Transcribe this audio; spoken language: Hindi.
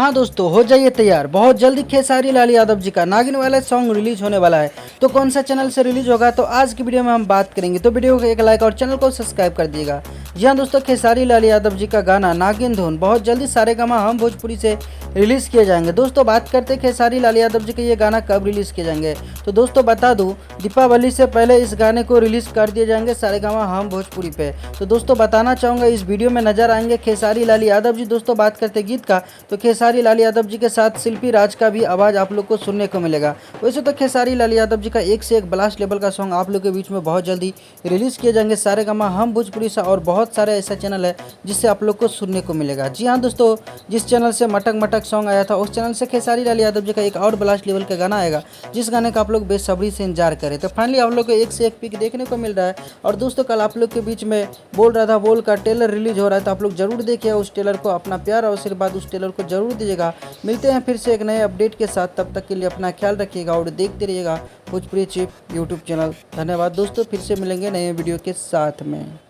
हाँ दोस्तों, हो जाइए तैयार। बहुत जल्दी खेसारी लाल यादव जी का नागिन वाला सॉन्ग रिलीज होने वाला है। तो कौन सा चैनल से रिलीज होगा, तो आज की वीडियो में हम बात करेंगे। तो वीडियो को एक लाइक और चैनल को सब्सक्राइब कर दिएगा। जी हाँ दोस्तों, खेसारी लाल यादव जी का गाना नागिन धुन बहुत जल्दी सारेगामा हम भोजपुरी से रिलीज किए जाएंगे। दोस्तों बात करते हैं खेसारी लाल यादव जी के ये गाना कब रिलीज किए जाएंगे। तो दोस्तों बता दूं, दीपावली से पहले इस गाने को रिलीज कर दिए जाएंगे सारेगामा हम भोजपुरी पे। तो दोस्तों बताना चाहूँगा, इस वीडियो में नजर आएंगे खेसारी लाल यादव जी। दोस्तों बात करते गीत का, तो खेसारी लाल यादव जी के साथ शिल्पी राज का भी आवाज़ आप लोग को सुनने को मिलेगा। वैसे तो खेसारी लाल यादव जी का एक से एक ब्लास्ट लेवल का सॉन्ग आप लोग के बीच में बहुत जल्दी रिलीज किए जाएंगे सारेगामा हम भोजपुरी से, और बहुत सारे ऐसा चैनल है जिससे आप लोग को सुनने को मिलेगा। जी हाँ दोस्तों, जिस चैनल से मटक मटक सॉन्ग आया था, उस चैनल से खेसारी लाल यादव जी का एक और ब्लास्ट लेवल का गाना आएगा, जिस गाने का आप लोग बेसब्री से इंतजार करें। तो फाइनली आप लोग को एक से एक पिक देखने को मिल रहा है। और दोस्तों कल आप लोग के बीच में बोल रहा था बोल का ट्रेलर रिलीज हो रहा है, तो आप लोग जरूर देखिए उस ट्रेलर को, अपना प्यार और आशीर्वाद उस ट्रेलर को जरूर दीजिएगा। मिलते हैं फिर से एक नए अपडेट के साथ, तब तक के लिए अपना ख्याल रखिएगा और देखते रहिएगा भोजपुरी चिप यूट्यूब चैनल। धन्यवाद दोस्तों, फिर से मिलेंगे नए वीडियो के साथ में।